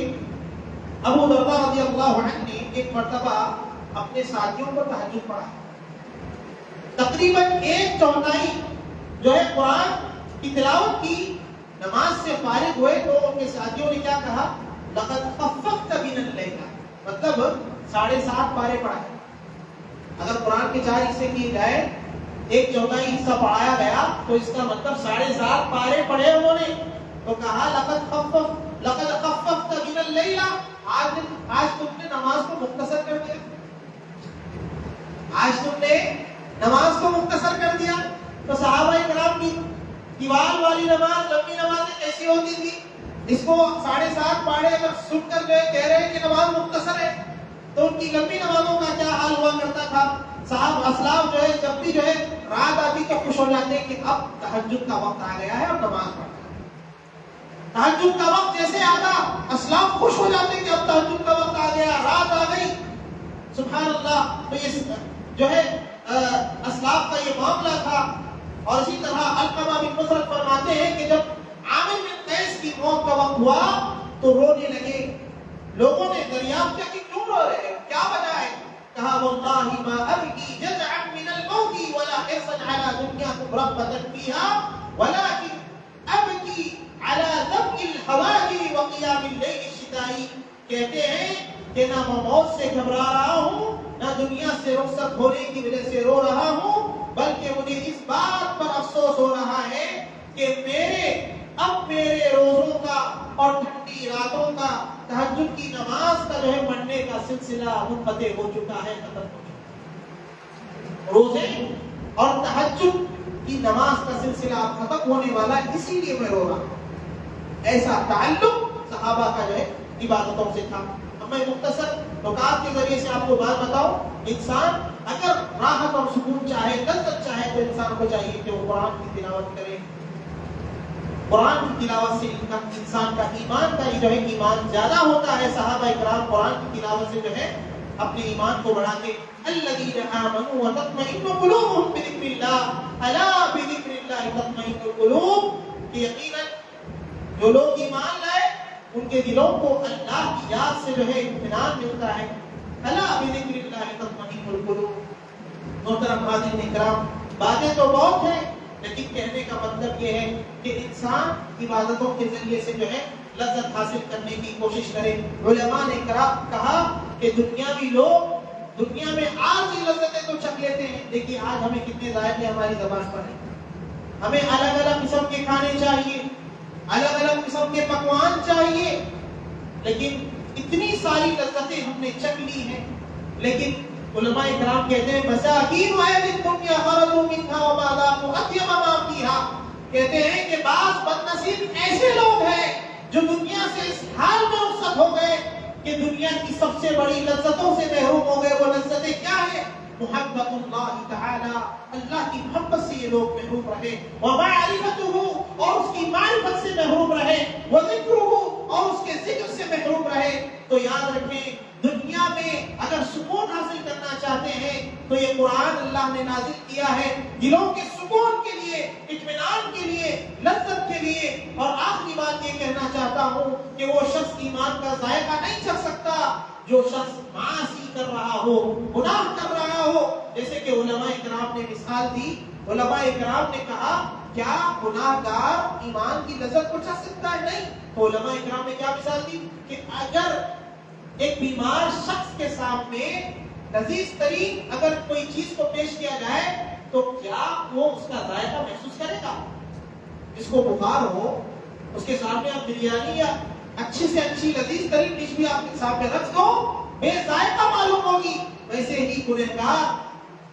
ابو درداء رضی اللہ عنہ نے ایک مرتبہ اپنے ساتھیوں کو تہجد پڑھا. تقریباً 1/4 جو ہے قرآن کی تلاوت کی، نماز سے فارغ ہوئے تو ان کے ساتھیوں نے کیا کہا؟ لقد خففت بنا اللیل، مطلب 7.5 پارے پڑھائے. اگر قرآن کے 4 حصے کیے جائے 1/4 حصہ پڑھایا گیا تو اس کا مطلب 7.5 پارے پڑھے انہوں نے. تو کہا لقد خففت بنا اللیل، آج تم نے نماز کو مختصر کر دیا، آج تم نے نماز کو مختصر کر دیا. تو صحابہ کرام کی دیوال والی نماز، لمبی نمازیں کیسی ہوتی تھی؟ اس کو 7.5 پارے اگر سن کر جو کہہ رہے ہیں کہ نماز مختصر ہے، تو ان کی لمبی نمازوں کا کیا حال ہوا کرتا تھا؟ صاحب اسلاف جو ہے جب بھی جو ہے رات آتی تو خوش ہو جاتے ہیں کہ اب تہجد کا وقت آ گیا ہے، اب نماز پڑھنا ہے. تہجد کا وقت جیسے آتا اسلاف خوش ہو جاتے ہیں کہ اب تہجد کا وقت آ گیا، رات آ گئی. سبحان اللہ. تو یہ جو ہے اسلاف کا یہ معاملہ تھا. اور اسی طرح علقمہ بن مسرد فرماتے ہیں کہ جب عامر بن قیس کی موت کا وقت ہوا تو رونے لگے. لوگوں نے دریافت کیا کہ کیوں رو رہے ہیں، کیا وجہ ہے؟ کہا واللہ ما ابکی جزعا من الموت ولا حرصا على دنیاکم رغبۃ فیها ولكن ابکی على ذبح الحواجر وقیام اللیل الشتائی. کہتے ہیں کہ نہ میں موت سے گھبرا رہا ہوں، نہ دنیا سے رخصت ہونے کی وجہ سے رو رہا ہوں، بلکہ مجھے اس بات پر افسوس ہو رہا ہے کہ میرے روزوں کا اور ٹھنڈی راتوں کا تہجد کی نماز کا جو ہے پڑھنے کا سلسلہ منقطع ہو چکا ہے، ختم ہو چکا ہے. روزے اور تہجد کی نماز کا سلسلہ ختم ہونے والا ہے، اسی لیے میں رو رہا ہوں. ایسا تعلق صحابہ کا جو ہے عبادتوں سے تھا. اب میں مختصر نکات کے ذریعے سے آپ کو بات بتاؤں. انسان اگر راحت اور سکون چاہے، لذت چاہے، تو انسان کو چاہیے کہ وہ قرآن کی تلاوت کرے. قرآن کی تلاوت سے انسان کا ایمان کا جو ہے ایمان زیادہ ہوتا ہے. صحابہ کرام قرآن کی تلاوت سے جو ہے اپنے ایمان کو بڑھاتے. الذین آمنوا وتطمئن قلوبهم بذکر اللہ الا بذکر اللہ تطمئن القلوب. کہ یقیناً جو لوگ ایمان لائے ان کے دلوں کو اللہ کی یاد سے جو ہے اطمینان ملتا ہے. الا بذکر اللہ تطمئن القلوب. محترم حاضرین کرام، باتیں تو بہت ہیں لیکن کہنے کا مطلب یہ ہے کہ انسان عبادتوں کے ذریعے سے جو ہے لذت حاصل کرنے کی کوشش کرے. علماء نے کہا کہ دنیاوی لوگ دنیا میں عارضی لذتیں تو چکھ لیتے ہیں. دیکھیے آج ہمیں کتنے ذائقے ہماری زبان پر ہیں. ہمیں الگ الگ قسم کے کھانے چاہیے، الگ الگ قسم کے پکوان چاہیے، لیکن اتنی ساری لذتیں ہم نے چکھ لی ہیں. لیکن علماء کرام کہتے ہیں مساکین اہل الدنیا خرجوا منها وما ذاقوا اطيب ما فيها. کہتے ہیں کہ بعض بدنصیب ایسے لوگ ہیں جو دنیا سے اس حال میں رخصت ہو گئے کہ دنیا کی سب سے بڑی لذتوں سے محروم ہو گئے. وہ لذتیں کیا ہیں؟ محبت اللہ تعالی، اللہ کی محبت سے یہ لوگ محروم رہے. ومعرفتہ، اور اس کی معرفت سے محروم رہے. وذکرہ، اور اس کے ذکر سے محروم رہے. تو یاد رکھیں دنیا میں اگر سکون حاصل کرنا چاہتے ہیں تو یہ قرآن اللہ نے نازل کیا ہے دلوں کے سکون کے لیے، اطمینان کے لیے، لذت کے لیے. اور آخری بات یہ کہنا چاہتا ہوں کہ وہ شخص ایمان کا ذائقہ نہیں چکھ سکتا جو شخص معاصی کر رہا ہو، گناہ کر رہا ہو. جیسے کہ علماء کرام نے مثال دی. علماء کرام نے کہا کیا گناہ گار ایمان کی لذت کو چکھ سکتا ہے؟ نہیں. تو علماء کرام نے کیا مثال دی کہ اگر ایک بیمار شخص کے سامنے لذیذ ترین اگر کوئی چیز کو پیش کیا جائے تو کیا وہ اس کا ذائقہ محسوس کرے گا؟ جس کو بخار ہو اس کے سامنے آپ بریانی یا اچھی سے اچھی لذیذ ترین ڈش بھی آپ کے سامنے رکھ دو، بے ذائقہ معلوم ہوگی. ویسے ہی گنہگار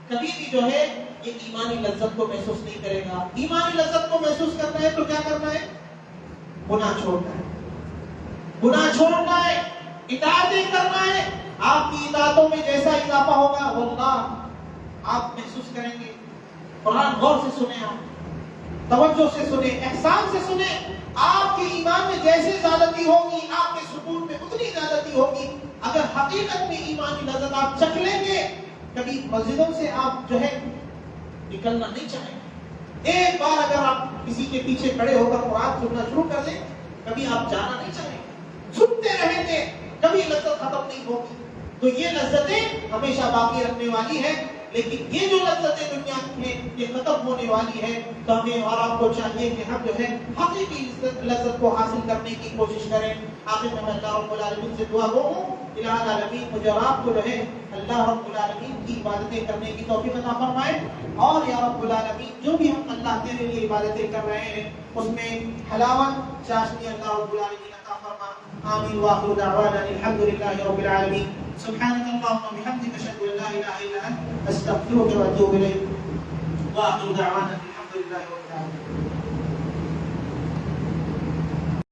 کبھی بھی جو ہے یہ ایمانی لذت کو محسوس نہیں کرے گا. ایمانی لذت کو محسوس کرنا ہے تو کیا کرنا ہے؟ گناہ چھوڑنا ہے، گناہ چھوڑنا ہے، اطاعتیں کرنا ہے. آپ کی اطاعتوں میں جیسا اضافہ ہوگا واللہ آپ محسوس کریں گے. قرآن غور سے سنیں، آپ توجہ سے سنیں، احسان سے سنیں. آپ کے ایمان میں جیسے زیادتی ہوگی آپ کے سکون میں اتنی زیادتی ہوگی. اگر حقیقت میں ایمانی لذت آپ چکھ لیں گے، کبھی مسجدوں سے آپ جو ہے نکلنا نہیں چاہیں گے۔ ایک بار اگر آپ کسی کے پیچھے کھڑے ہو کر قرآن سننا شروع کر دیں، کبھی آپ جانا نہیں چاہیں گے، سنتے رہیں گے، کبھی لذت ختم نہیں ہوگی۔ تو یہ لذتیں ہمیشہ باقی رکھنے والی ہیں، لیکن یہ جو لذتیں دنیا میں یہ ختم ہونے والی ہے، تو ہمیں اور آپ کو چاہیے کہ ہم جو ہے حقیقی لذت کو حاصل کرنے کی کوشش کریں۔ آخر میں اللہ رب العالمین سے دعا گو ہوں، الہ العالمین مجھے اور آپ کو جو ہے اللہ رب العالمین کی عبادتیں کرنے کی توفیق عطا فرمائے، اور یا رب العالمین جو بھی ہم اللہ کے لیے عبادتیں کر رہے ہیں اس میں حلاوت چاشنی اللہ رب العالمین عطا فرما۔ آمین وآخر دعوانا الحمد للہ رب العالمین۔ سبحانك اللهم وبحمدك اشهد ان لا اله الا انت استغفرك واتوب اليك، واخر دعوانا الحمد لله رب العالمين۔